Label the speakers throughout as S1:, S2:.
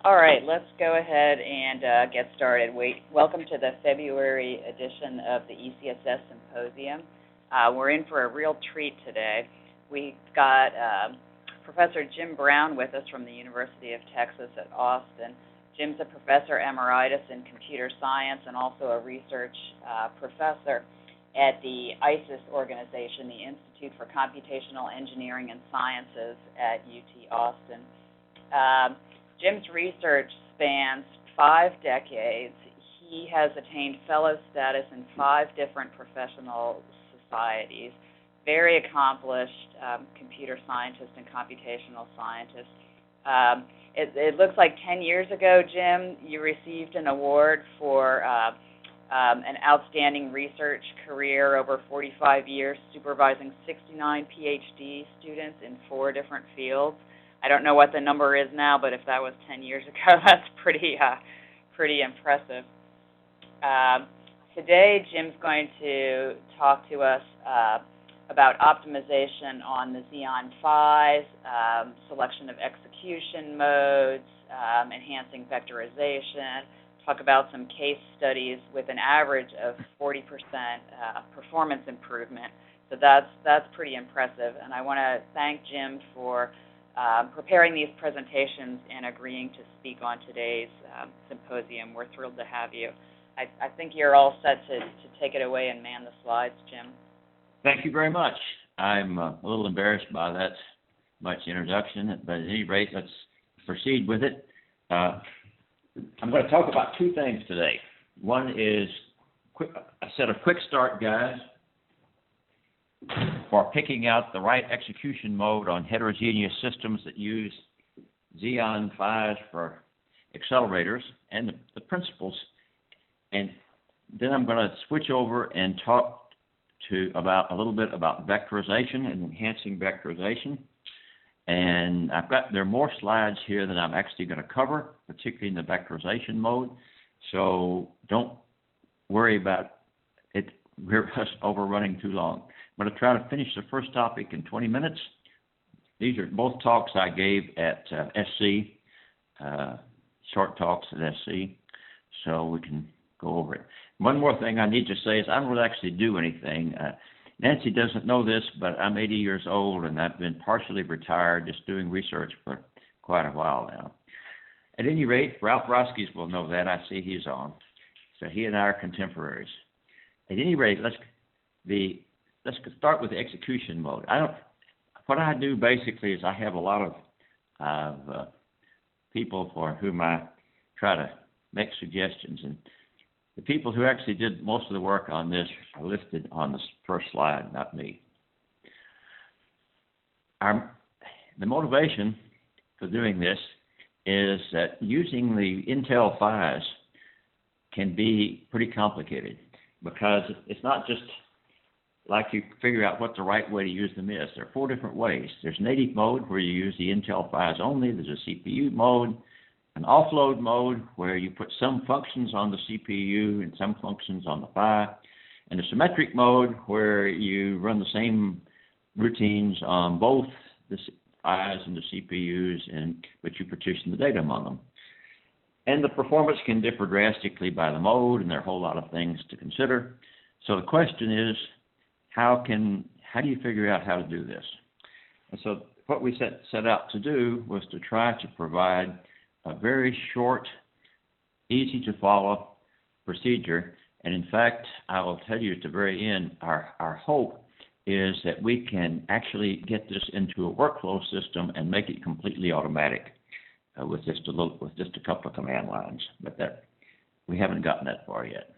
S1: All right, let's go ahead and get started. Welcome to the February edition of the ECSS Symposium. We're in for a real treat today. We've got Professor Jim Browne with us from the University of Texas at Austin. Jim's a professor emeritus in computer science and also a research professor at the Ecss organization, the Institute for Computational Engineering and Sciences at UT Austin. Jim's research spans 5 decades. He has attained fellow status in 5 different professional societies. Very accomplished computer scientist and computational scientist. It looks like 10 years ago, Jim, you received an award for an outstanding research career over 45 years, supervising 69 PhD students in 4 different fields. I don't know what the number is now, but if that was 10 years ago, that's pretty impressive. Today, Jim's going to talk to us about optimization on the Xeon Phis, selection of execution modes, enhancing vectorization, talk about some case studies with an average of 40% performance improvement. So that's pretty impressive, and I want to thank Jim for preparing these presentations and agreeing to speak on today's symposium. We're thrilled to have you. I think you're all set to take it away and man the slides, Jim.
S2: Thank you very much. I'm a little embarrassed by that much introduction, but at any rate, let's proceed with it. I'm going to talk about 2 things today. One is a set of quick start guides for picking out the right execution mode on heterogeneous systems that use Xeon Phis for accelerators and the principles. And then I'm going to switch over and talk a little bit about vectorization and enhancing vectorization. And there are more slides here than I'm actually going to cover, particularly in the vectorization mode. So don't worry about it. We're just overrunning too long. I'm going to try to finish the first topic in 20 minutes. These are both talks I gave at SC, short talks at SC, so we can go over it. One more thing I need to say is I don't really actually do anything. Nancy doesn't know this, but I'm 80 years old, and I've been partially retired, just doing research for quite a while now. At any rate, Ralph Roskis will know that. I see he's on. So he and I are contemporaries. At any rate, let's start with the execution mode. What I do basically is I have a lot of people for whom I try to make suggestions, and the people who actually did most of the work on this are listed on the first slide, not me. The motivation for doing this is that using the Intel Phis can be pretty complicated because it's not just like you figure out what the right way to use them is. There are 4 different ways. There's native mode where you use the Intel Phis only. There's a CPU mode, an offload mode where you put some functions on the CPU and some functions on the Phi, and a symmetric mode where you run the same routines on both the Phis and the CPUs, but you partition the data among them. And the performance can differ drastically by the mode, and there are a whole lot of things to consider. So the question is, how do you figure out how to do this? And so what we set out to do was to try to provide a very short, easy to follow procedure. And in fact, I will tell you at the very end, our hope is that we can actually get this into a workflow system and make it completely automatic with just a couple of command lines. But we haven't gotten that far yet.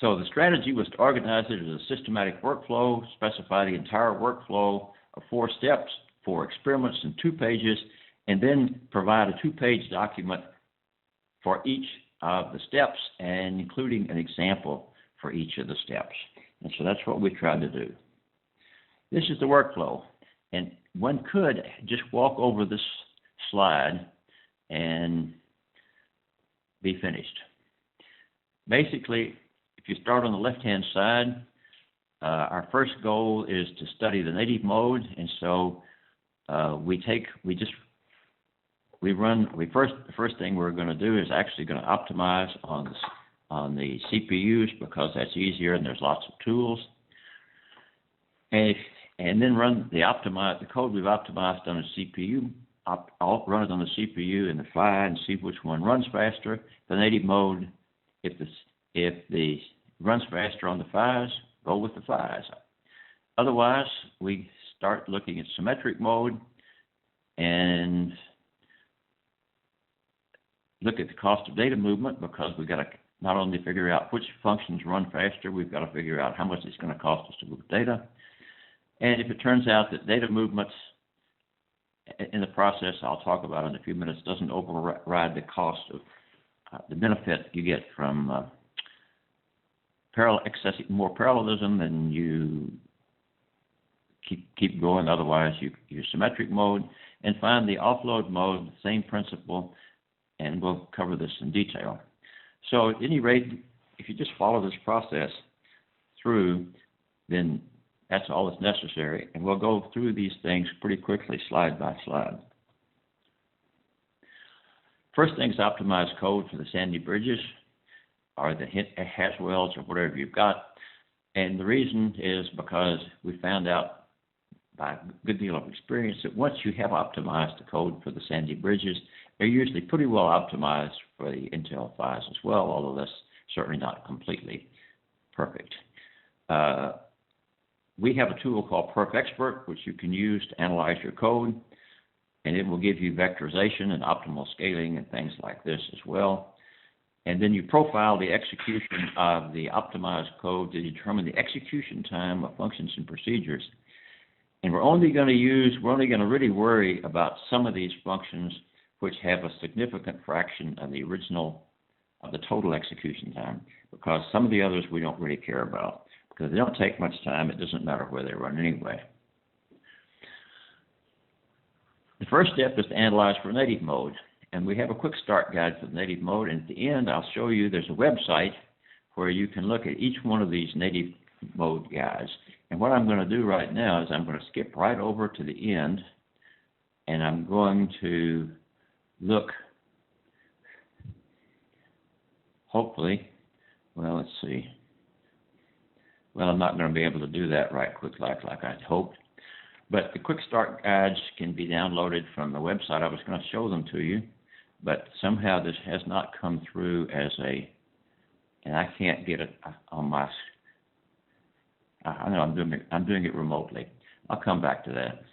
S2: So the strategy was to organize it as a systematic workflow, specify the entire workflow of 4 steps, 4 experiments in 2 pages, and then provide a 2-page document for each of the steps, and including an example for each of the steps. And so that's what we tried to do. This is the workflow, and one could just walk over this slide and be finished. Basically, if you start on the left-hand side, our first goal is to study the native mode, and so the first thing we're going to do is actually going to optimize on the CPUs because that's easier and there's lots of tools. And then run the code we've optimized on the CPU. I'll run it on the CPU and the PHY and see which one runs faster. The native mode, if the runs faster on the PHYs, go with the PHYs. Otherwise, we start looking at symmetric mode and look at the cost of data movement because we've got to not only figure out which functions run faster, we've got to figure out how much it's going to cost us to move data. And if it turns out that data movements in the process I'll talk about in a few minutes doesn't override the cost of the benefit you get from more parallelism, then you keep going. Otherwise, you use symmetric mode and find the offload mode, the same principle, and we'll cover this in detail. So at any rate, if you just follow this process through, then that's all that's necessary, and we'll go through these things pretty quickly, slide by slide. First thing is optimize code for the sandy bridges or the hash wells or whatever you've got. And the reason is because we found out by a good deal of experience that once you have optimized the code for the sandy bridges, they're usually pretty well optimized for the Intel PHYs as well, although that's certainly not completely perfect. We have a tool called PerfExpert, which you can use to analyze your code, and it will give you vectorization and optimal scaling and things like this as well. And then you profile the execution of the optimized code to determine the execution time of functions and procedures. And we're only going to really worry about some of these functions which have a significant fraction of the total execution time, because some of the others we don't really care about. Because they don't take much time, it doesn't matter where they run anyway. The first step is to analyze for native mode. And we have a quick start guide for the native mode. And at the end, I'll show you there's a website where you can look at each one of these native mode guides. And what I'm going to do right now is I'm going to skip right over to the end. And I'm going to look, hopefully, well, let's see. Well, I'm not going to be able to do that right quick like I'd hoped. But the quick start guides can be downloaded from the website. I was going to show them to you, but somehow this has not come through as and I can't get it on my, I know I'm doing it remotely. I'll come back to that.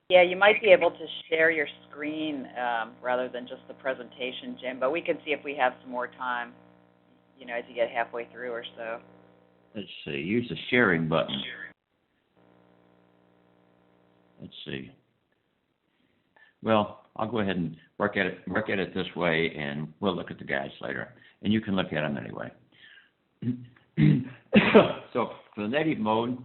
S1: Yeah, you might be able to share your screen rather than just the presentation, Jim, but we can see if we have some more time, as you get halfway through or so.
S2: Let's see, use the sharing button. Let's see. Well, I'll go ahead and work at it this way, and we'll look at the guides later. And you can look at them anyway. So for the native mode,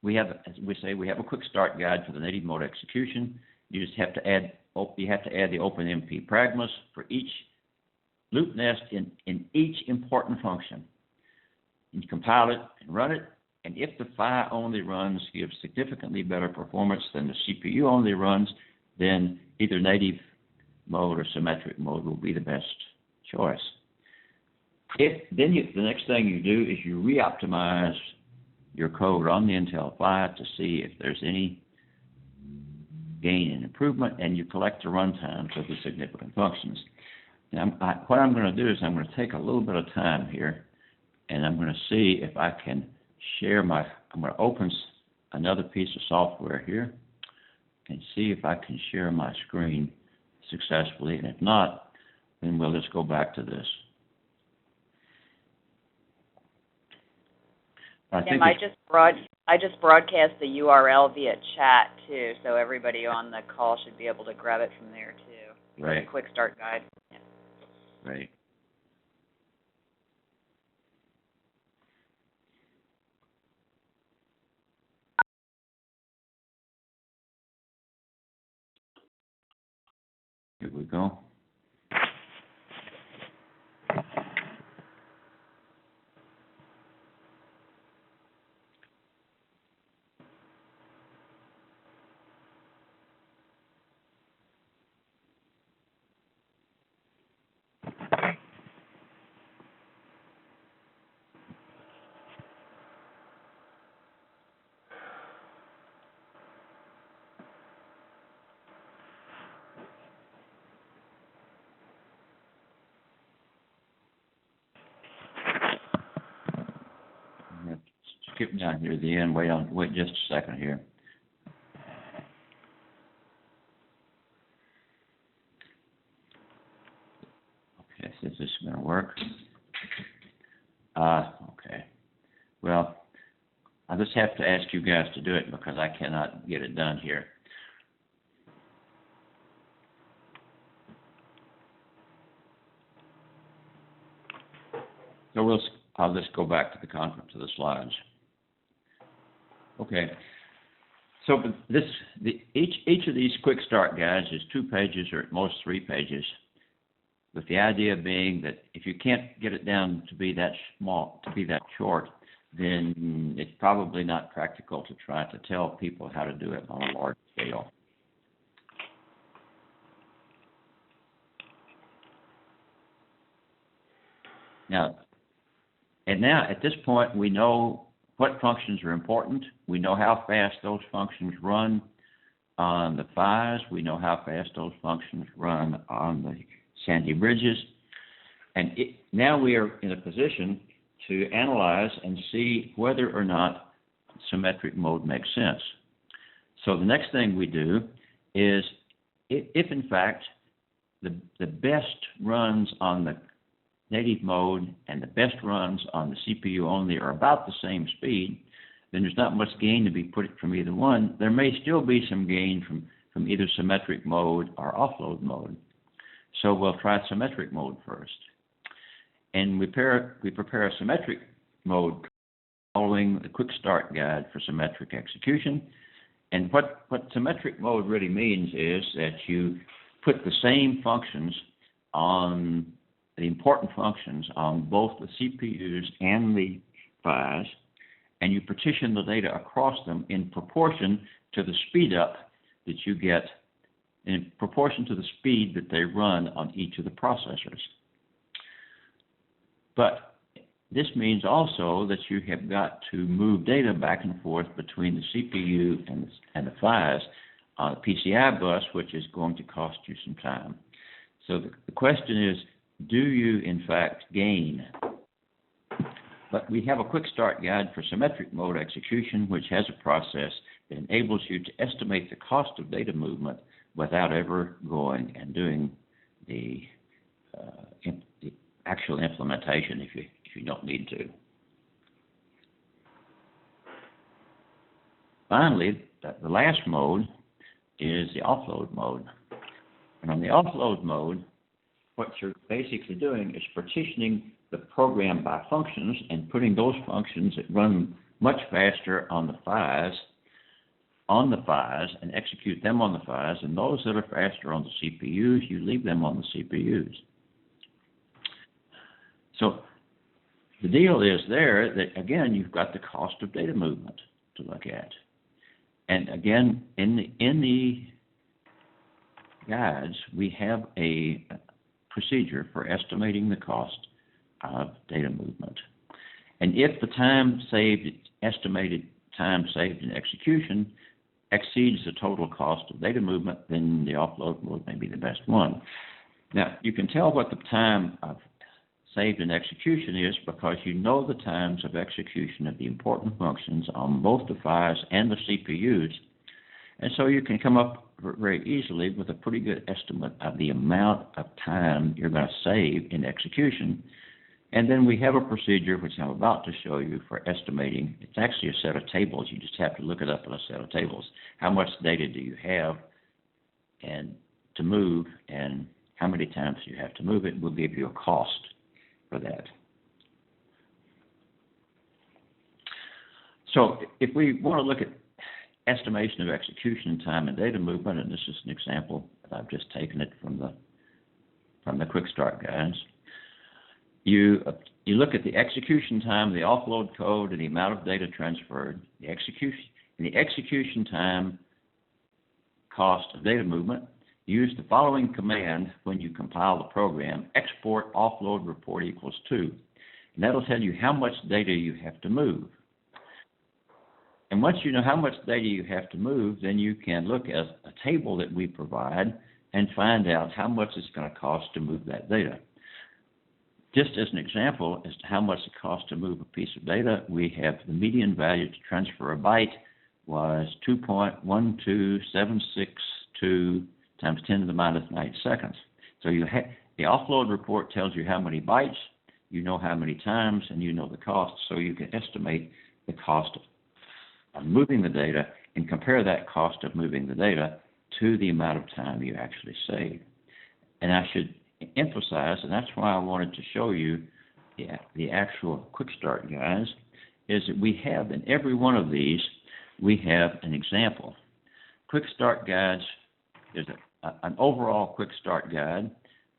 S2: we have a quick start guide for the native mode execution. You just have to add the OpenMP pragmas for each loop nest in each important function. You compile it and run it, and if the PHY only runs gives significantly better performance than the CPU only runs, then either native mode or symmetric mode will be the best choice. The next thing you do is you re-optimize your code on the Intel PHY to see if there's any gain and improvement, and you collect the runtimes of the significant functions. Now, what I'm going to do is I'm going to take a little bit of time here, and I'm going to see if I can share I'm going to open another piece of software here and see if I can share my screen successfully. And if not, then we'll just go back to this.
S1: Tim, I just broadcast the URL via chat too, so everybody on the call should be able to grab it from there too.
S2: Right.
S1: The quick start guide. Yeah.
S2: Right. Here we go. skip down here to the end. Wait just a second here. Okay, so this is going to work. Okay. Well, I just have to ask you guys to do it because I cannot get it done here. So I'll just go back to the conference of the slides. Okay. So each of these quick start guides is 2 pages or at most 3 pages, with the idea being that if you can't get it down to be that small, to be that short, then it's probably not practical to try to tell people how to do it on a large scale. Now at this point, we know what functions are important. We know how fast those functions run on the PHYs. We know how fast those functions run on the Sandy bridges. And now we are in a position to analyze and see whether or not symmetric mode makes sense. So the next thing we do is, if in fact the best runs on the native mode and the best runs on the CPU only are about the same speed, then there's not much gain to be put from either one. There may still be some gain from either symmetric mode or offload mode. So we'll try symmetric mode first. And we prepare a symmetric mode following the quick start guide for symmetric execution. And what symmetric mode really means is that you put the same functions on the important functions on both the CPUs and the PHYs, and you partition the data across them in proportion to the speed up that you get, in proportion to the speed that they run on each of the processors. But this means also that you have got to move data back and forth between the CPU and the PHYs on a PCI bus, which is going to cost you some time. So the question is, do you in fact gain? But we have a quick start guide for symmetric mode execution, which has a process that enables you to estimate the cost of data movement without ever going and doing the actual implementation if you don't need to. Finally, the last mode is the offload mode. And on the offload mode, what you're basically doing is partitioning the program by functions and putting those functions that run much faster on the PHYs and execute them on the PHYs, and those that are faster on the CPUs, you leave them on the CPUs. So the deal is there that, again, you've got the cost of data movement to look at. And again, in the guides, we have a procedure for estimating the cost of data movement. And if the estimated time saved in execution exceeds the total cost of data movement, then the offload mode may be the best one. Now, you can tell what the time of saved in execution is because you know the times of execution of the important functions on both the PHYs and the CPUs. And so you can come up very easily with a pretty good estimate of the amount of time you're going to save in execution. And then we have a procedure, which I'm about to show you, for estimating. It's actually a set of tables. You just have to look it up in a set of tables. How much data do you have and to move, and how many times you have to move it will give you a cost for that. So if we want to look at estimation of execution time and data movement, and this is an example that I've just taken it from the quick start guides. You look at the execution time, the offload code, and the amount of data transferred, the execution time cost of data movement. Use the following command when you compile the program: export offload report equals 2. And that'll tell you how much data you have to move. And once you know how much data you have to move, then you can look at a table that we provide and find out how much it's going to cost to move that data. just as an example as to how much it costs to move a piece of data, we have the median value to transfer a byte was 2.12762 times 10 to the minus 9 seconds. So the offload report tells you how many bytes, you know how many times, and you know the cost, so you can estimate the cost of moving the data and compare that cost of moving the data to the amount of time you actually save. And I should emphasize, and that's why I wanted to show you the actual quick start guides, is that we have in every one of these, we have an example. Quick start guides, there's an overall quick start guide.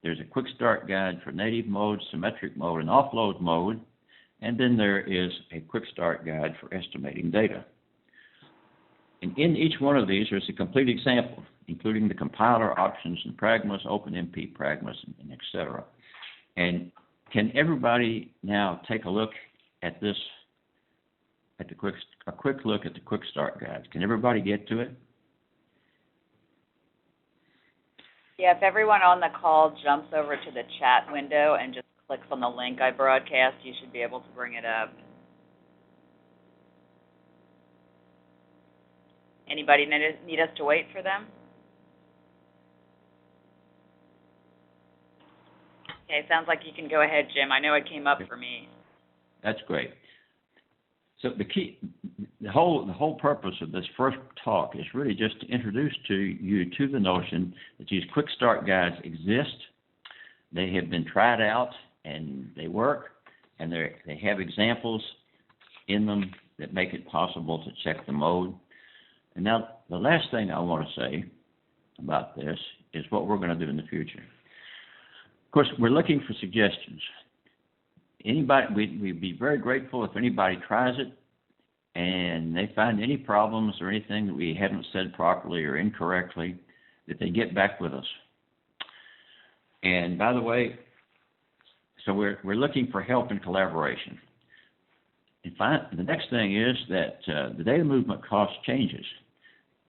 S2: There's a quick start guide for native mode, symmetric mode, and offload mode. And then there is a quick start guide for estimating data. And in each one of these, there's a complete example, including the compiler options and pragmas, OpenMP pragmas, and et cetera. And can everybody now take a look at this, at a quick look at the quick start guides? Can everybody get to it?
S1: Yeah, if everyone on the call jumps over to the chat window and just clicks on the link I broadcast, you should be able to bring it up. Anybody need us to wait for them? Okay, sounds like you can go ahead, Jim. I know it came up for me.
S2: That's great. So the whole purpose of this first talk is really just to introduce you to the notion that these quick start guides exist. They have been tried out and they work, and they have examples in them that make it possible to check the mode. And now the last thing I want to say about this is what we're going to do in the future. Of course, we're looking for suggestions. Anybody, we'd be very grateful if anybody tries it and they find any problems or anything that we haven't said properly or incorrectly, that they get back with us. And by the way, so we're looking for help and collaboration. And the next thing is that the data movement cost changes.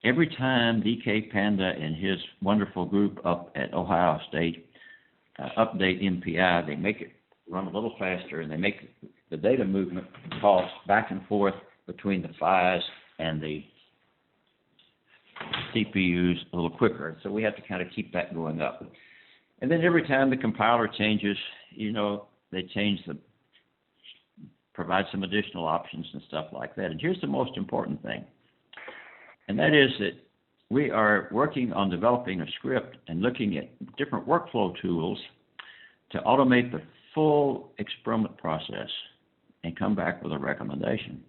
S2: Every time DK Panda and his wonderful group up at Ohio State update MPI, they make it run a little faster, and they make the data movement cost back and forth between the PHYs and the CPUs a little quicker. So we have to kind of keep that going up. And then every time the compiler changes, you know, they provide some additional options and stuff like that. And here's the most important thing, and that is that we are working on developing a script and looking at different workflow tools to automate the full experiment process and come back with a recommendation.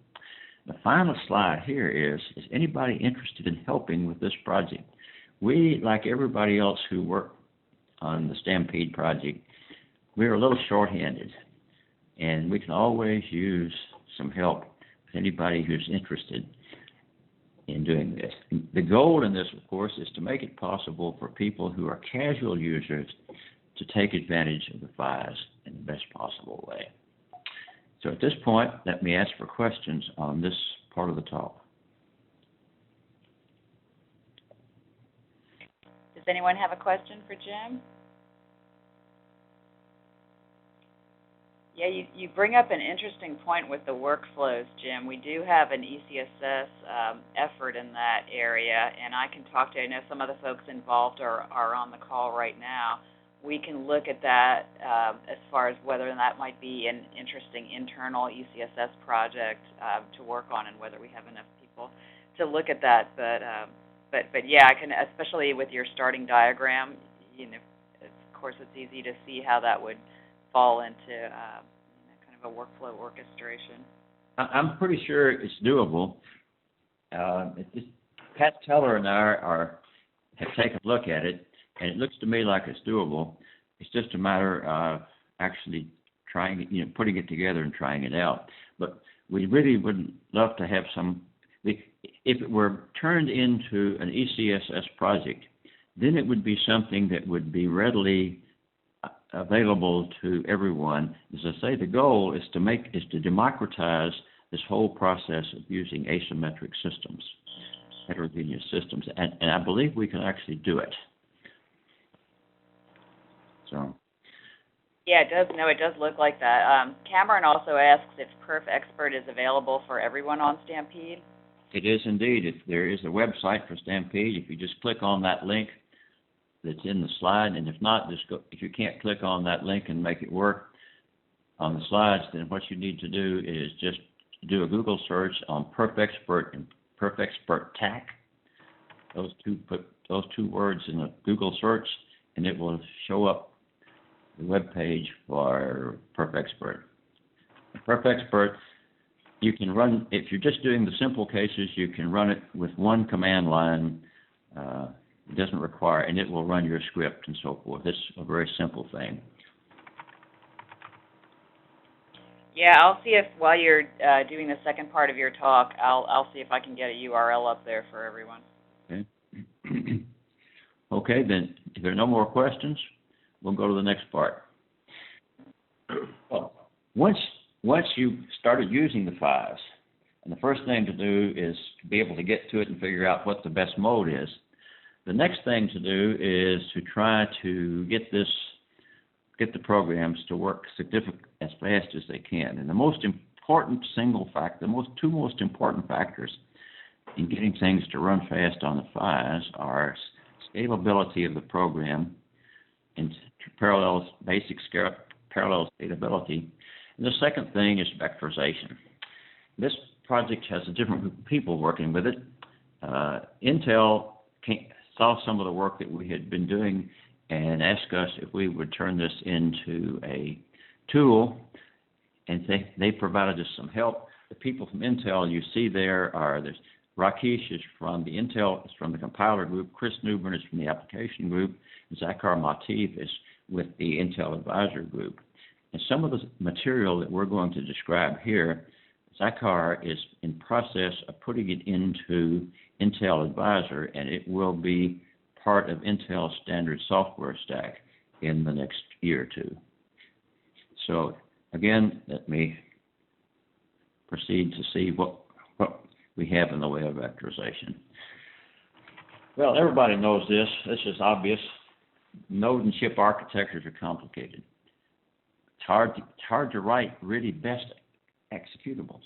S2: The final slide here is anybody interested in helping with this project? We, like everybody else who worked on the Stampede project, we're a little short-handed, and we can always use some help with anybody who's interested in doing this. The goal in this, of course, is to make it possible for people who are casual users to take advantage of the PHYs in the best possible way. So at this point, let me ask for questions on this part of the talk.
S1: Does anyone have a question for Jim? Yeah, you bring up an interesting point with the workflows, Jim. We do have an ECSS effort in that area, and I can talk to you. I know some of the folks involved are on the call right now. We can look at that as far as whether that might be an interesting internal ECSS project to work on, and whether we have enough people to look at that. But yeah, I can, especially with your starting diagram. You know, of course, it's easy to see how that would fall into kind of a workflow orchestration.
S2: I'm pretty sure it's doable. Pat Teller and I have taken a look at it, and it looks to me like it's doable. It's just a matter of actually trying it, putting it together and trying it out. But we really would love to have if it were turned into an ECSS project, then it would be something that would be readily available to everyone. As I say, the goal is to democratize this whole process of using asymmetric systems, heterogeneous systems, and I believe we can actually do it. So.
S1: Yeah, it does. No, it does look like that. Cameron also asks if Perf Expert is available for everyone on Stampede.
S2: It is indeed. If there is a website for Stampede, if you just click on that link that's in the slide, and if not, just go. If you can't click on that link and make it work on the slides, then what you need to do is just do a Google search on Perf Expert and Perf Expert TAC. Put those two words in a Google search, and it will show up the web page for Perf Expert. Perf Expert, you can run, if you're just doing the simple cases, you can run it with one command line. It doesn't require, and it will run your script and so forth. It's a very simple thing.
S1: Yeah, I'll see if while you're doing the second part of your talk, I'll see if I can get a URL up there for everyone.
S2: Okay. Okay, then if there are no more questions, we'll go to the next part. Well, once you've started using the files, and the first thing to do is to be able to get to it and figure out what the best mode is. The next thing to do is to try to get the programs to work as fast as they can. And the most important two most important factors in getting things to run fast on the files are scalability of the program and basic parallel scalability. And the second thing is vectorization. This project has a different group of people working with it. Intel saw some of the work that we had been doing and asked us if we would turn this into a tool, and they provided us some help. The people from Intel you see there's Rakesh is from the Intel, is from the compiler group, Chris Newbern is from the application group, and Zakhar Mativ is with the Intel advisor group. And some of the material that we're going to describe here, Zakhar is in process of putting it into Intel Advisor, and it will be part of Intel's standard software stack in the next year or two. So again, let me proceed to see what we have in the way of vectorization. Well, everybody knows this. This is obvious. Node and chip architectures are complicated. It's hard to write really best executables.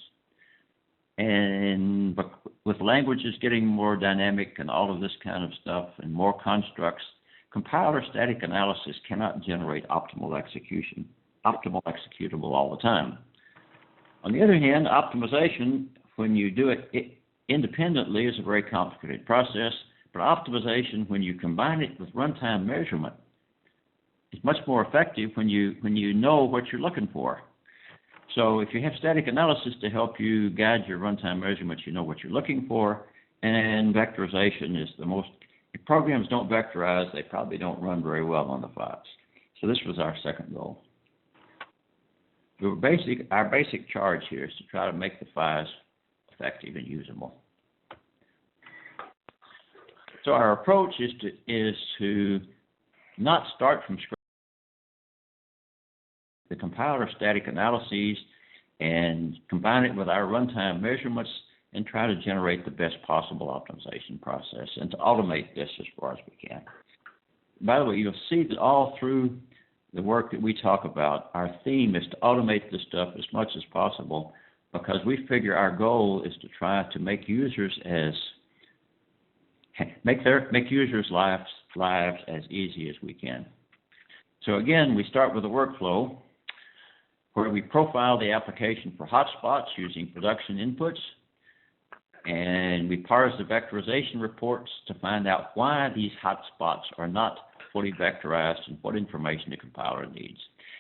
S2: But with languages getting more dynamic and all of this kind of stuff and more constructs, compiler static analysis cannot generate optimal executable all the time. On the other hand, optimization, when you do it independently, is a very complicated process, but optimization, when you combine it with runtime measurement, is much more effective when you know what you're looking for. So if you have static analysis to help you guide your runtime measurements, you know what you're looking for, and vectorization is the most. If programs don't vectorize, they probably don't run very well on the files. So this was our second goal. Our basic charge here is to try to make the files effective and usable. So our approach is to not start from scratch. The compiler static analyses and combine it with our runtime measurements and try to generate the best possible optimization process and to automate this as far as we can. By the way, you'll see that all through the work that we talk about, our theme is to automate this stuff as much as possible, because we figure our goal is to try to make users' lives as easy as we can. So again, we start with a workflow where we profile the application for hotspots using production inputs, and we parse the vectorization reports to find out why these hotspots are not fully vectorized and what information the compiler needs.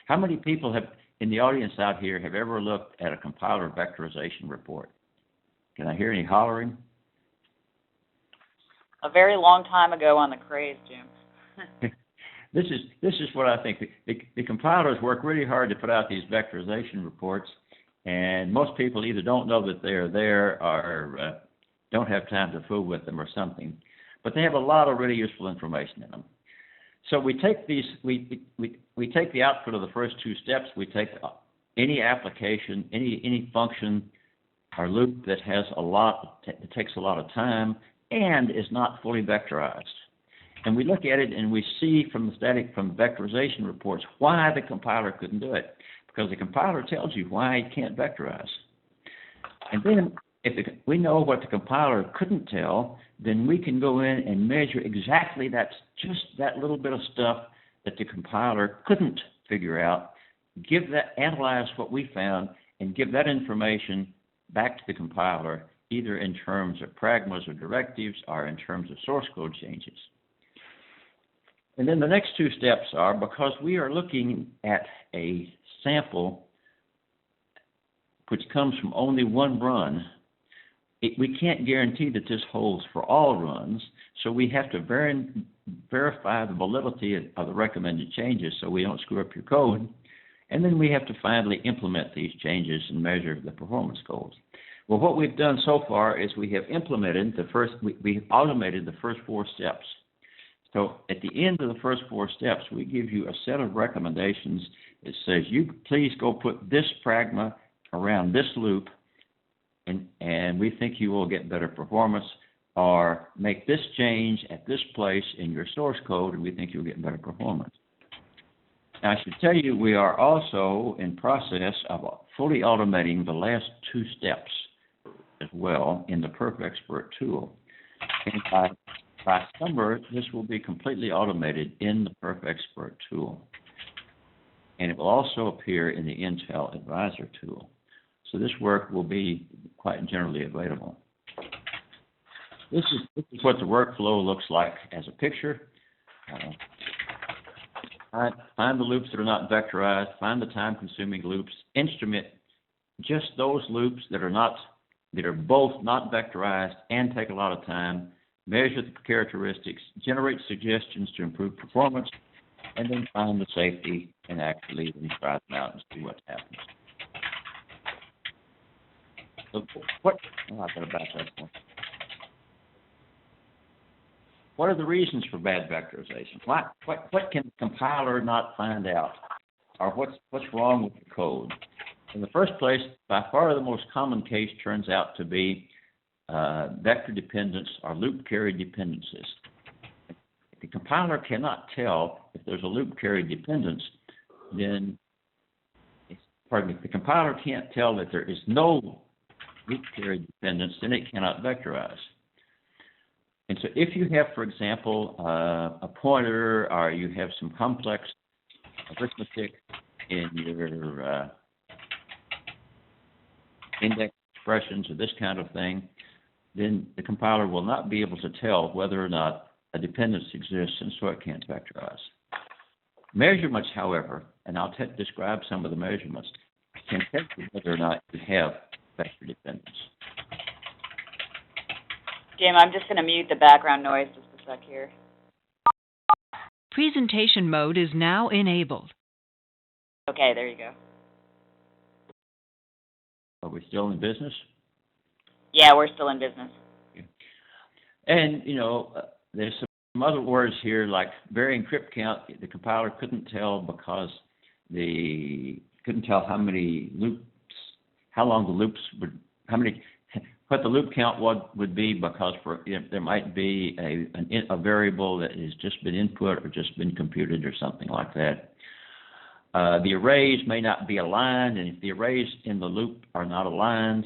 S2: How many people in the audience out here have ever looked at a compiler vectorization report? Can I hear any hollering?
S1: A very long time ago on the craze, Jim.
S2: This is what I think. The compilers work really hard to put out these vectorization reports, and most people either don't know that they're there or don't have time to fool with them or something. But they have a lot of really useful information in them. So we take these. We take the output of the first two steps. We take any application, any function or loop that takes a lot of time and is not fully vectorized. And we look at it and we see from the vectorization reports why the compiler couldn't do it. Because the compiler tells you why it can't vectorize. And then if we know what the compiler couldn't tell, then we can go in and measure exactly just that little bit of stuff that the compiler couldn't figure out, analyze what we found, and give that information back to the compiler, either in terms of pragmas or directives or in terms of source code changes. And then the next two steps are, because we are looking at a sample which comes from only one run, we can't guarantee that this holds for all runs, so we have to verify the validity of the recommended changes so we don't screw up your code. And then we have to finally implement these changes and measure the performance goals. Well, what we've done so far is we have implemented we've automated the first 4 steps. So at the end of the first 4 steps, we give you a set of recommendations that says, you please go put this pragma around this loop, and we think you will get better performance, or make this change at this place in your source code, and we think you'll get better performance. Now, I should tell you, we are also in process of fully automating the last 2 steps as well in the PerfExpert tool. And by summer, this will be completely automated in the PerfExpert tool. And it will also appear in the Intel Advisor tool. So this work will be quite generally available. This is what the workflow looks like as a picture. Find the loops that are not vectorized, find the time-consuming loops, instrument just those loops that are both not vectorized and take a lot of time, measure the characteristics, generate suggestions to improve performance, and then find the safety and actually try them out and see what happens. So what are the reasons for bad vectorization? What can the compiler not find out? Or what's wrong with the code? In the first place, by far the most common case turns out to be vector dependence or loop carry dependencies. If the compiler cannot tell if there's a loop carry dependence, then, if the compiler can't tell that there is no loop carry dependence, then it cannot vectorize. And so if you have, for example, a pointer, or you have some complex arithmetic in your index expressions or this kind of thing, then the compiler will not be able to tell whether or not a dependence exists, and so it can't vectorize. Measurements, however, and I'll describe some of the measurements, can tell you whether or not you have vector dependence.
S1: Jim, I'm just going to mute the background noise just a sec here.
S3: Presentation mode is now enabled.
S1: Okay, there you go.
S2: Are we still in business?
S1: Yeah, we're still in business.
S2: Okay. And, there's some other words here like varying trip count. The compiler couldn't tell because couldn't tell how many loops, how long the loops would, what the loop count would be, because there might be a variable that has just been input or just been computed or something like that. The arrays may not be aligned, and if the arrays in the loop are not aligned,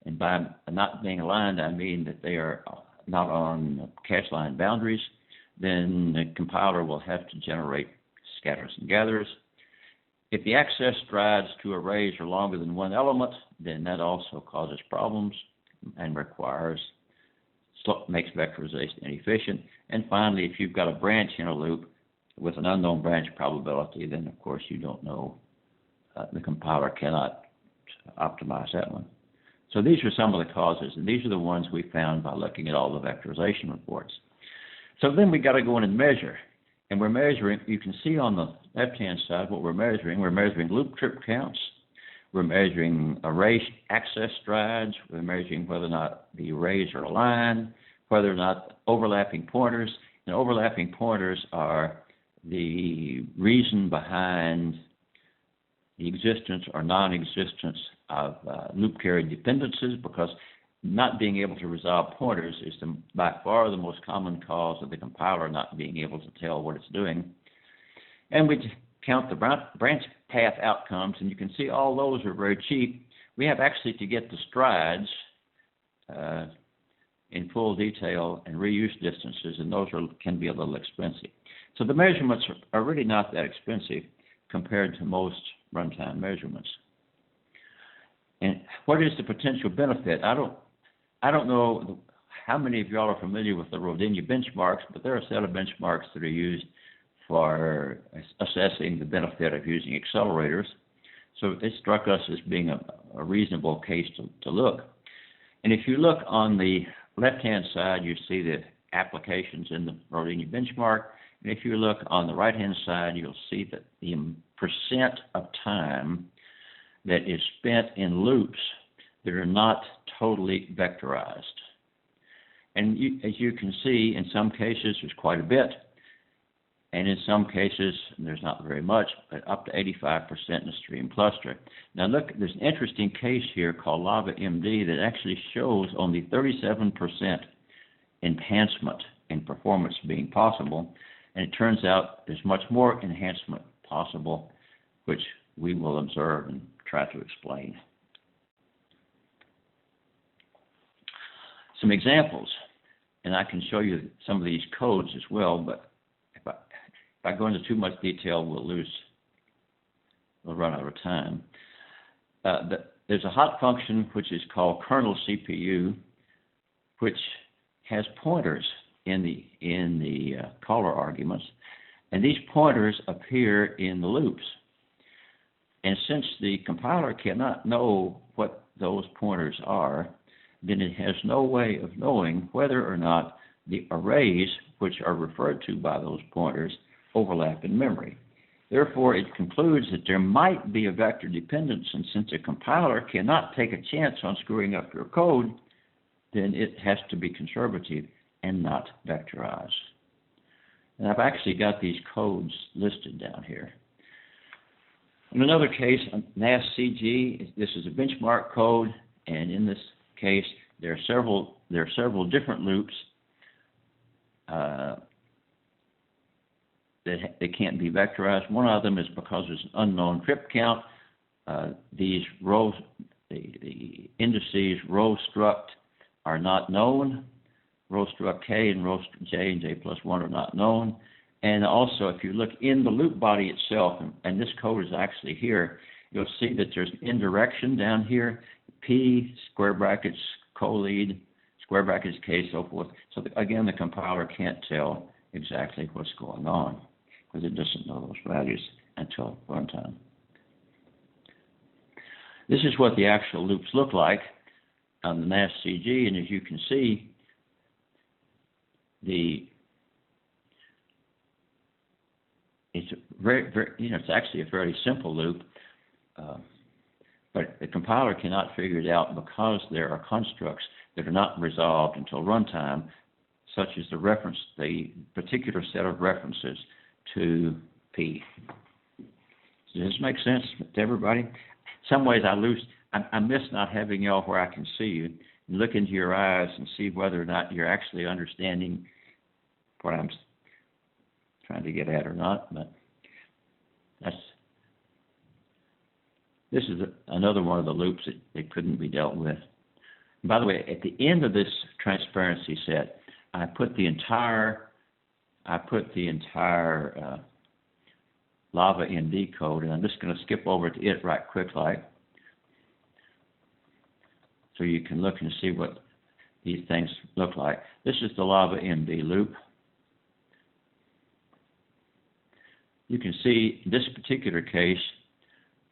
S2: and by not being aligned I mean that they are not on cache line boundaries, then the compiler will have to generate scatters and gathers. If the access strides to arrays are longer than one element, then that also causes problems and makes vectorization inefficient. And finally, if you've got a branch in a loop with an unknown branch probability, then of course you don't know, the compiler cannot optimize that one. So these are some of the causes, and these are the ones we found by looking at all the vectorization reports. So then we got to go in and measure. And we're measuring, you can see on the left-hand side what we're measuring. We're measuring loop trip counts. We're measuring array access strides. We're measuring whether or not the arrays are aligned, whether or not overlapping pointers. And overlapping pointers are the reason behind the existence or non-existence of loop carry dependencies, because not being able to resolve pointers is by far the most common cause of the compiler not being able to tell what it's doing. And we count the branch path outcomes, and you can see all those are very cheap. We have actually to get the strides in full detail and reuse distances, and those can be a little expensive. So the measurements are really not that expensive compared to most runtime measurements. And what is the potential benefit? I don't know how many of y'all are familiar with the Rodinia benchmarks, but there are a set of benchmarks that are used for assessing the benefit of using accelerators. So it struck us as being a reasonable case to look. And if you look on the left-hand side, you see the applications in the Rodinia benchmark. And if you look on the right-hand side, you'll see that the percent of time that is spent in loops that are not totally vectorized. And as you can see, in some cases, there's quite a bit. And in some cases, there's not very much, but up to 85% in the stream cluster. Now look, there's an interesting case here called LavaMD that actually shows only 37% enhancement in performance being possible. And it turns out there's much more enhancement possible, which we will observe and try to explain. Some examples, and I can show you some of these codes as well, but if I go into too much detail, we'll run out of time. There's a hot function which is called kernel CPU, which has pointers in the caller arguments, and these pointers appear in the loops. And since the compiler cannot know what those pointers are, then it has no way of knowing whether or not the arrays which are referred to by those pointers overlap in memory. Therefore, it concludes that there might be a vector dependence, and since a compiler cannot take a chance on screwing up your code, then it has to be conservative and not vectorized. And I've actually got these codes listed down here. In another case, NAS CG, this is a benchmark code, and in this case, there are several different loops that they can't be vectorized. One of them is because there's an unknown trip count. These rows, the indices row struct are not known. Row struct K and row struct J and J plus 1 are not known. And also, if you look in the loop body itself, and this code is actually here, you'll see that there's an indirection down here, P, square brackets, co-lead, square brackets, K, so forth. So again, the compiler can't tell exactly what's going on because it doesn't know those values until runtime. This is what the actual loops look like on the NAS CG, and as you can see, it's it's actually a fairly simple loop, but the compiler cannot figure it out because there are constructs that are not resolved until runtime, such as the particular set of references to P. Does this make sense to everybody? In some ways, I miss not having y'all where I can see you and look into your eyes and see whether or not you're actually understanding what I'm trying to get at or not. But this is another one of the loops that couldn't be dealt with. And by the way, at the end of this transparency set, I put the entire LavaMD code, and I'm just going to skip over to it right quick, so you can look and see what these things look like. This is the LavaMD loop. You can see in this particular case,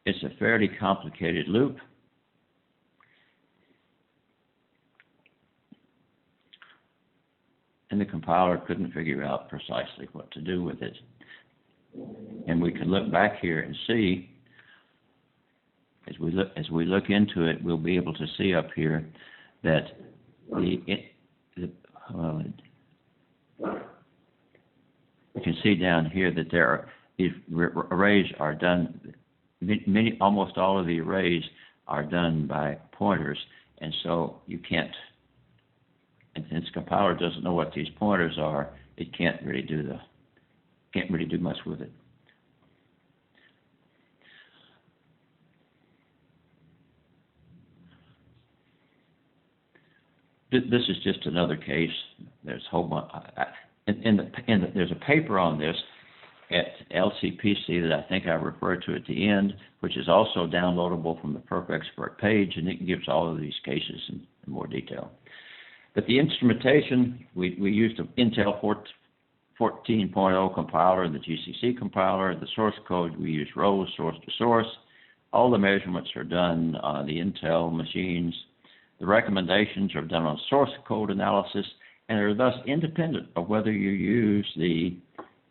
S2: it's a fairly complicated loop. And the compiler couldn't figure out precisely what to do with it. And we can look back here and see, as we look into it, we'll be able to see up here that you can see down here that these arrays are done. Almost all of the arrays are done by pointers, and so you can't And since the compiler doesn't know what these pointers are, it can't really do much with it. This is just another case. There's a whole bunch. There's a paper on this at LCPC that I think I referred to at the end, which is also downloadable from the Perf Expert page, and it gives all of these cases in more detail. But the instrumentation, we used an Intel 14.0 compiler and the GCC compiler. The source code, we use rows, source to source. All the measurements are done on the Intel machines. The recommendations are done on source code analysis and are thus independent of whether you use the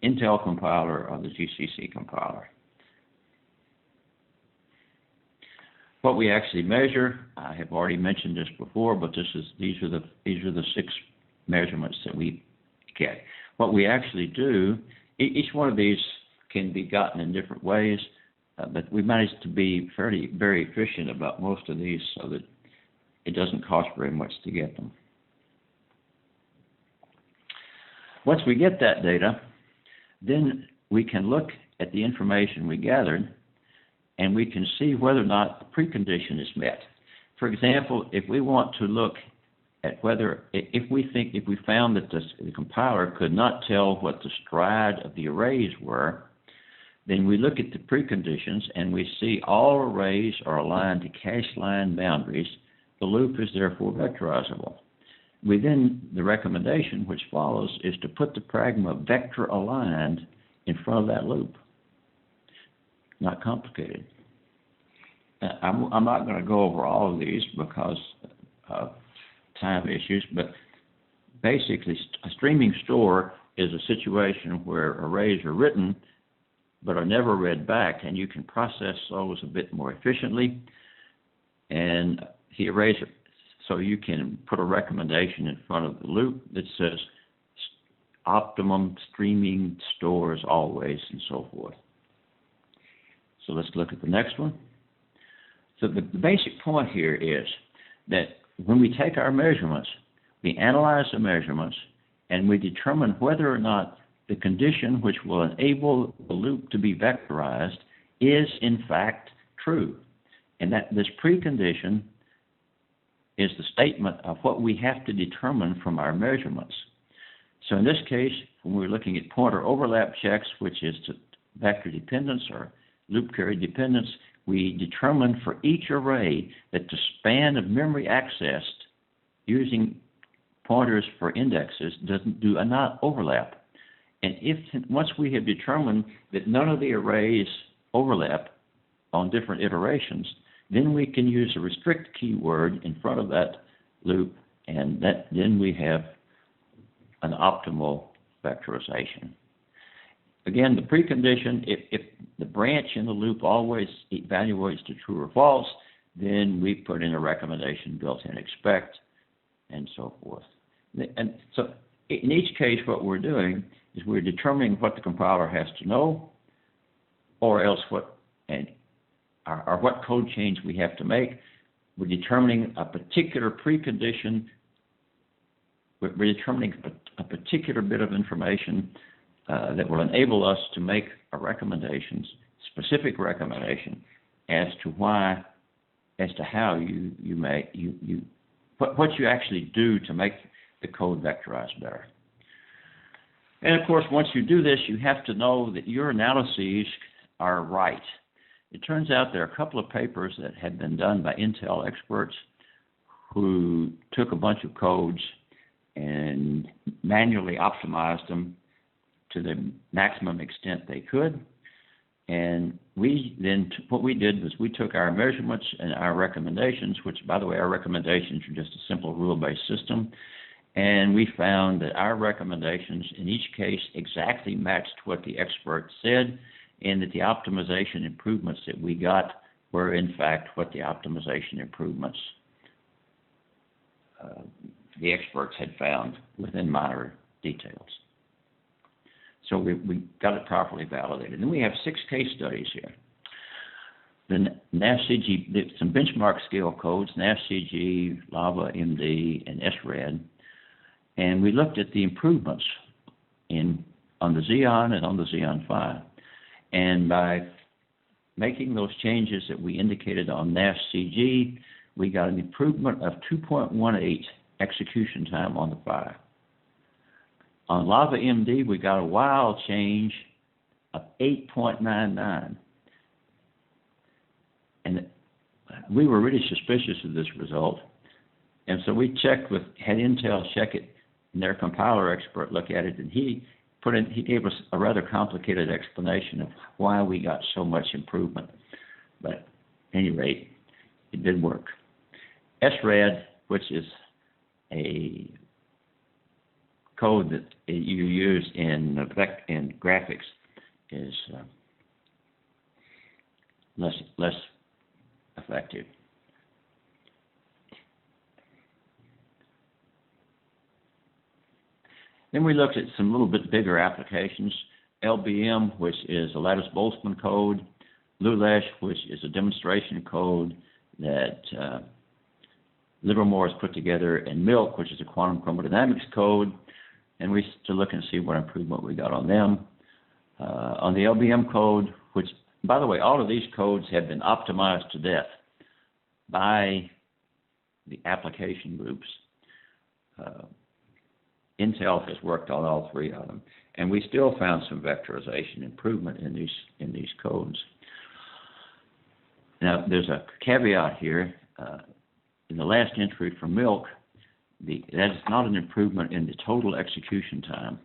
S2: Intel compiler or the GCC compiler. What we actually measure, I have already mentioned this before, but these are the 6 measurements that we get. What we actually do, each one of these can be gotten in different ways, but we managed to be very efficient about most of these so that it doesn't cost very much to get them. Once we get that data, then we can look at the information we gathered and we can see whether or not the precondition is met. For example, if we want to look at whether, if we found that the compiler could not tell what the stride of the arrays were, then we look at the preconditions and we see all arrays are aligned to cache line boundaries. The loop is therefore vectorizable. The recommendation which follows is to put the pragma vector aligned in front of that loop. Not complicated. I'm not going to go over all of these because of time issues, but basically a streaming store is a situation where arrays are written but are never read back, and you can process those a bit more efficiently. And the arrays are, so you can put a recommendation in front of the loop that says optimum streaming stores always and so forth. So let's look at the next one. So the basic point here is that when we take our measurements, we analyze the measurements and we determine whether or not the condition which will enable the loop to be vectorized is in fact true. And that this precondition is the statement of what we have to determine from our measurements. So in this case, when we're looking at pointer overlap checks, which is to vector dependence or loop carry dependence, we determine for each array that the span of memory accessed using pointers for indexes do not overlap. And once we have determined that none of the arrays overlap on different iterations, then we can use a restrict keyword in front of that loop, and then we have an optimal vectorization. Again, the precondition, if the branch in the loop always evaluates to true or false, then we put in a recommendation built-in expect, and so forth. And so in each case, what we're doing is we're determining what the compiler has to know, or else what code change we have to make. We're determining a particular precondition. We're determining a particular bit of information that will enable us to make a specific recommendation as to how what you actually do to make the code vectorize better. And of course, once you do this, you have to know that your analyses are right. It turns out there are a couple of papers that had been done by Intel experts who took a bunch of codes and manually optimized them to the maximum extent they could. And what we did was we took our measurements and our recommendations, which, by the way, our recommendations are just a simple rule-based system, and we found that our recommendations in each case exactly matched what the expert said, and that the optimization improvements that we got were, in fact, what the optimization improvements the experts had found within minor details. So we got it properly validated. And we have 6 case studies here. The NAS CG, some benchmark scale codes, NAS CG, LavaMD, and SRAD, And we looked at the improvements on the Xeon and on the Xeon Phi. And by making those changes that we indicated on NAS CG, we got an improvement of 2.18 execution time on the Phi. On LavaMD, we got a wild change of 8.99. And we were really suspicious of this result. And so we had Intel check it, and their compiler expert look at it, and he gave us a rather complicated explanation of why we got so much improvement. But at any rate, it did work. SRAD, which is a code that you use in graphics, is less effective. Then we looked at some little bit bigger applications. LBM, which is a lattice-Boltzmann code. LULASH, which is a demonstration code that Livermore has put together, and MILK, which is a quantum chromodynamics code. And we to look and see what improvement we got on them. On the LBM code, which, by the way, all of these codes have been optimized to death by the application groups. Intel has worked on all three of them, and we still found some vectorization improvement in these codes. Now, there's a caveat here. In the last entry for MILK, that is not an improvement in the total execution time.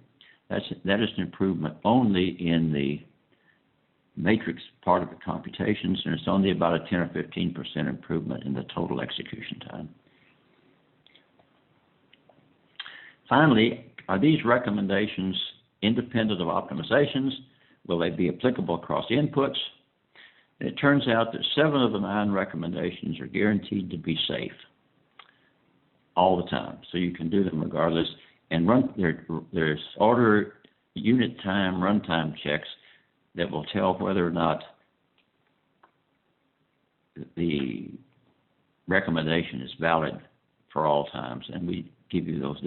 S2: That is an improvement only in the matrix part of the computations, and it's only about a 10 or 15% improvement in the total execution time. Finally, are these recommendations independent of optimizations? Will they be applicable across inputs? And it turns out that 7 of the 9 recommendations are guaranteed to be safe all the time, so you can do them regardless. And there's order unit time runtime checks that will tell whether or not the recommendation is valid for all times, and we give you those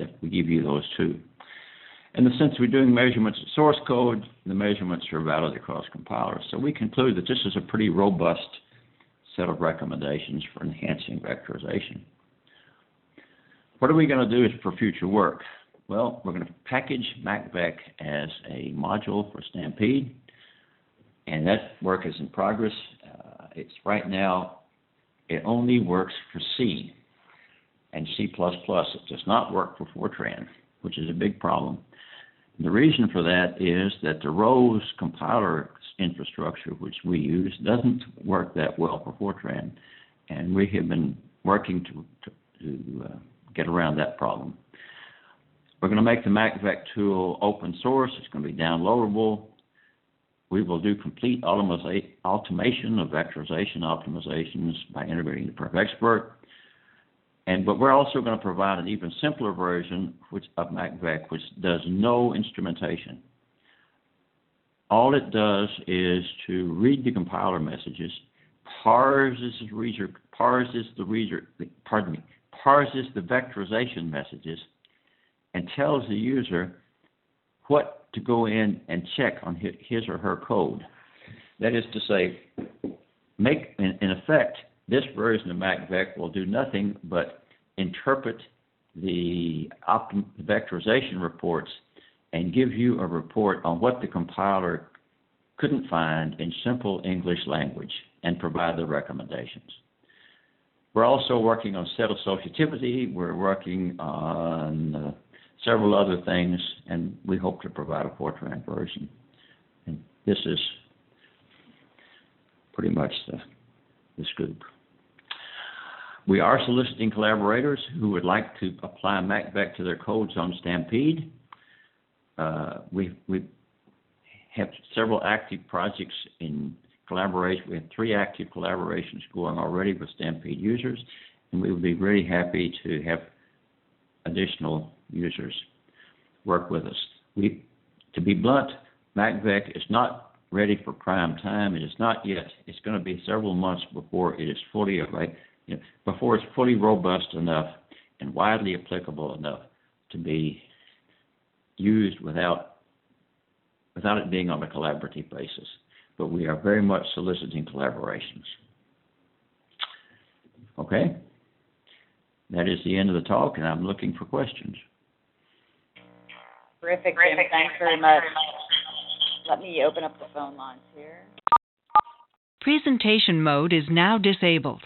S2: too. And since we're doing measurements of source code, the measurements are valid across compilers. So we conclude that this is a pretty robust set of recommendations for enhancing vectorization. What are we going to do for future work? Well, we're going to package MACVEC as a module for Stampede, and that work is in progress. It's right now, it only works for C and C++. It does not work for Fortran, which is a big problem. And the reason for that is that the ROSE compiler infrastructure, which we use, doesn't work that well for Fortran, and we have been working to get around that problem. We're going to make the MACVEC tool open source. It's going to be downloadable. We will do complete automation of vectorization optimizations by integrating the PerfExpert. But we're also going to provide an even simpler version of MACVEC, which does no instrumentation. All it does is to read the compiler messages, parses the vectorization messages, and tells the user what to go in and check on his or her code. That is to say, in effect, this version of MACVEC will do nothing but interpret the vectorization reports and give you a report on what the compiler couldn't find in simple English language and provide the recommendations. We're also working on set associativity. We're working on several other things, and we hope to provide a Fortran version. And this is pretty much the scoop. We are soliciting collaborators who would like to apply MACVEC to their codes on Stampede. We have several active projects in collaboration. We have 3 active collaborations going already with Stampede users, and we would be really happy to have additional users work with us. To be blunt, MACVEC is not ready for prime time. It is not yet. It's going to be several months before it is fully robust enough and widely applicable enough to be used without it being on a collaborative basis. But we are very much soliciting collaborations. Okay? That is the end of the talk, and I'm looking for questions.
S1: Terrific, Jim. Thanks very much. Let me open up the phone lines here.
S3: Presentation mode is now disabled.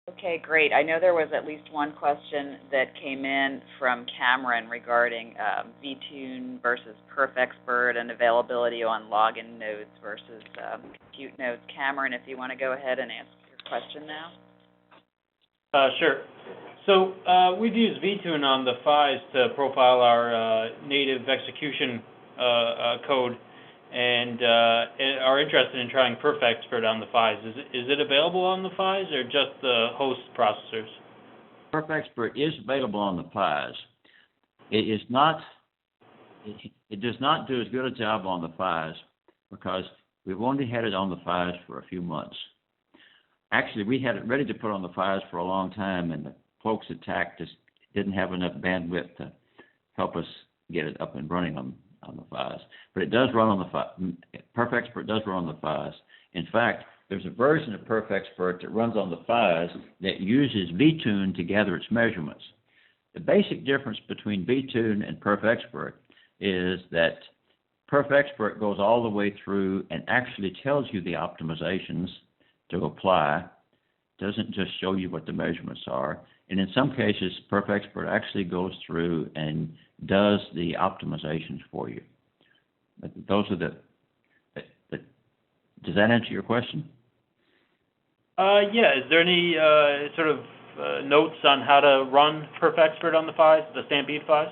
S1: Okay, great. I know there was at least one question that came in from Cameron regarding vTune versus PerfExpert and availability on login nodes versus compute nodes. Cameron, if you want to go ahead and answer your question now.
S4: Sure. So we've used vTune on the PHYs to profile our native execution code, and are interested in trying PerfExpert on the PHYs. Is it available on the PHYs or just the host processors?
S2: PerfExpert is available on the PHYs. It does not do as good a job on the PHYs because we've only had it on the PHYs for a few months. Actually, we had it ready to put on the PHYs for a long time, and the folks at TAC just didn't have enough bandwidth to help us get it up and running on the PHYs. But it does run on the PHYs. PerfExpert does run on the PHYs. In fact, there's a version of PerfExpert that runs on the PHYs that uses vTune to gather its measurements. The basic difference between vTune and PerfExpert is that PerfExpert goes all the way through and actually tells you the optimizations to apply, doesn't just show you what the measurements are. And in some cases, PerfExpert actually goes through and does the optimizations for you. But those are does that answer your question?
S4: Yeah. Is there any sort of notes on how to run PerfExpert on the PHYs, the Stampede PHYs?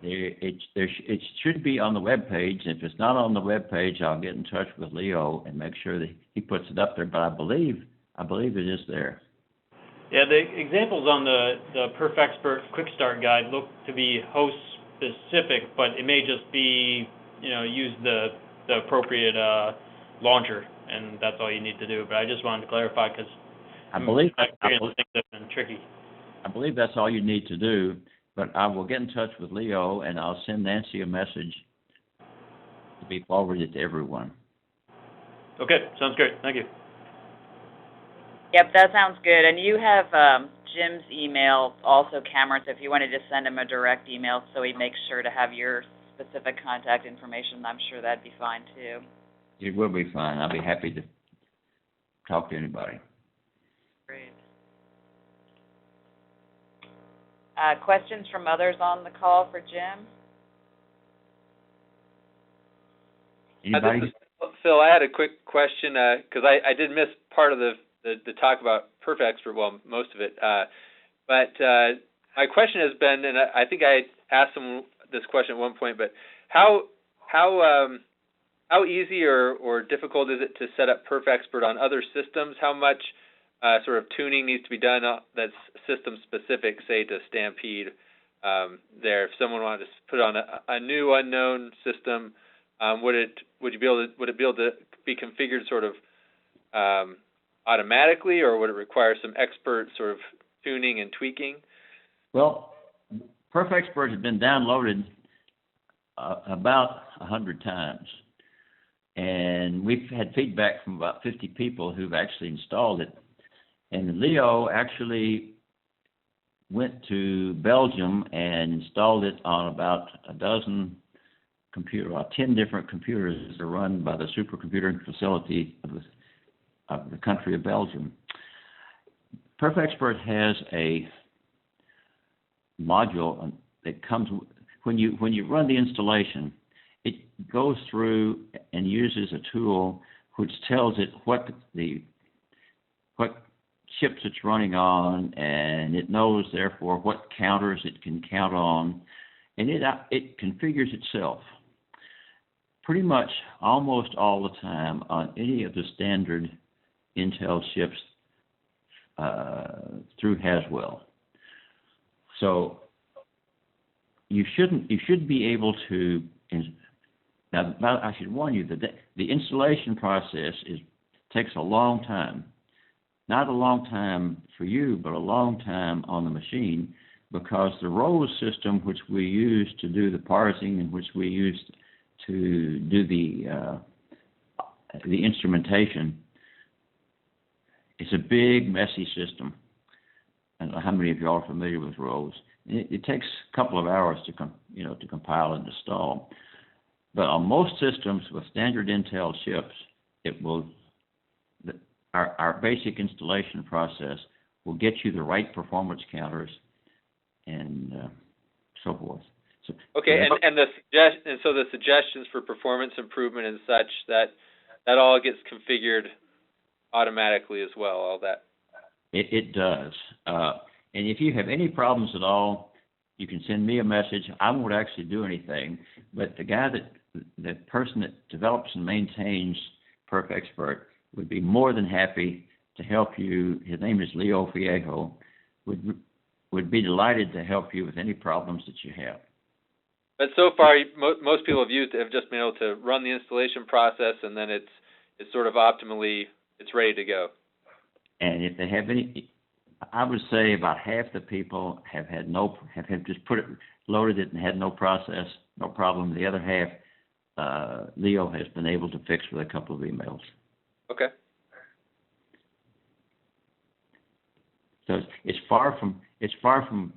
S2: It should be on the web page. If it's not on the web page, I'll get in touch with Leo and make sure that he puts it up there. But I believe it is there.
S4: Yeah, the examples on the PerfExpert Quick Start Guide look to be host specific, but it may just be, use the appropriate launcher, and that's all you need to do. But I just wanted to clarify because
S2: I believe
S4: things have been tricky.
S2: I believe that's all you need to do. But I will get in touch with Leo, and I'll send Nancy a message to be forwarded to everyone.
S4: Okay, sounds great. Thank you.
S1: Yep, that sounds good. And you have Jim's email also, Cameron, so if you wanted to send him a direct email so he makes sure to have your specific contact information, I'm sure that'd be fine, too.
S2: It will be fine. I'll be happy to talk to anybody.
S1: Great. Questions from others on the call for Jim?
S2: Anybody?
S5: Phil, I had a quick question because I did miss part of the talk about PerfExpert, well, most of it. But my question has been, and I think I asked him this question at one point, but how easy or difficult is it to set up PerfExpert on other systems? How much sort of tuning needs to be done that's system specific, say to Stampede there? If someone wanted to put on a new unknown system, would it be able to be configured sort of automatically, or would it require some expert sort of tuning and tweaking?
S2: Well, PerfExpert has been downloaded about 100 times, and we've had feedback from about 50 people who've actually installed it. And Leo actually went to Belgium and installed it on about 10 different computers that are run by the supercomputing facility of the country of Belgium. PerfExpert has a module that comes when you run the installation. It goes through and uses a tool which tells it what chips it's running on, and it knows therefore what counters it can count on, and it configures itself pretty much almost all the time on any of the standard Intel chips through Haswell. So you should be able to. Now, I should warn you that the installation process takes a long time. not a long time for you, but a long time on the machine, because the rows system, which we use to do the parsing and which we use to do the instrumentation, it's a big, messy system. I don't know how many of you all are familiar with rows. It takes a couple of hours to to compile and install. But on most systems with standard Intel chips, our basic installation process will get you the right performance counters and so forth. So,
S5: okay, and so the suggestions for performance improvement and such, that all gets configured automatically as well, all that. It
S2: does. And if you have any problems at all, you can send me a message. I won't actually do anything, but the person that develops and maintains PerfExpert would be more than happy to help you. His name is Leo Viejo. Would be delighted to help you with any problems that you have.
S5: But so far, most people have just been able to run the installation process, and then it's sort of optimally, it's ready to go.
S2: And if they have any, I would say about half the people have just loaded it and had no problem. The other half, Leo has been able to fix with a couple of emails.
S5: Okay.
S2: So it's far from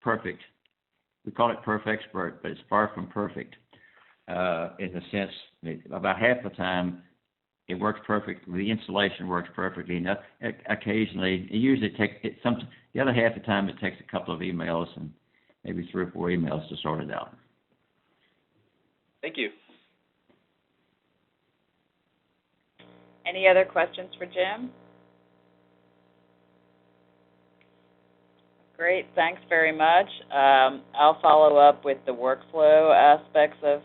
S2: perfect. We call it PerfExpert, but it's far from perfect. In the sense that about half the time it works perfectly. The installation works perfectly. Now, occasionally, it usually the other half of the time it takes a couple of emails and maybe 3 or 4 emails to sort it out.
S5: Thank you.
S1: Any other questions for Jim? Great, thanks very much. I'll follow up with the workflow aspects of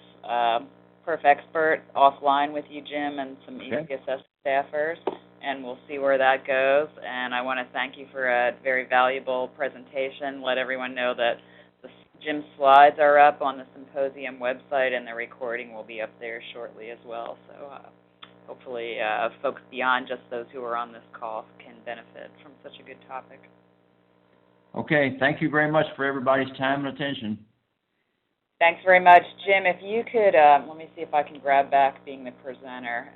S1: PerfExpert offline with you, Jim, and some ECSS staffers, and we'll see where that goes. And I want to thank you for a very valuable presentation. Let everyone know that Jim's slides are up on the Symposium website, and the recording will be up there shortly as well. So hopefully folks beyond just those who are on this call can benefit from such a good topic.
S2: Okay, thank you very much for everybody's time and attention.
S1: Thanks very much. Jim, if you could, let me see if I can grab back being the presenter.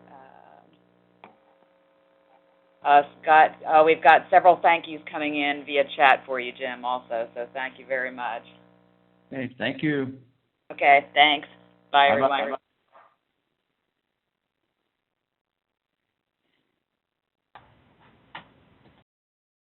S1: Scott, we've got several thank yous coming in via chat for you, Jim, also, so thank you very much.
S2: Okay, thank you.
S1: Okay, thanks. Bye,
S2: Bye-bye.
S1: everyone.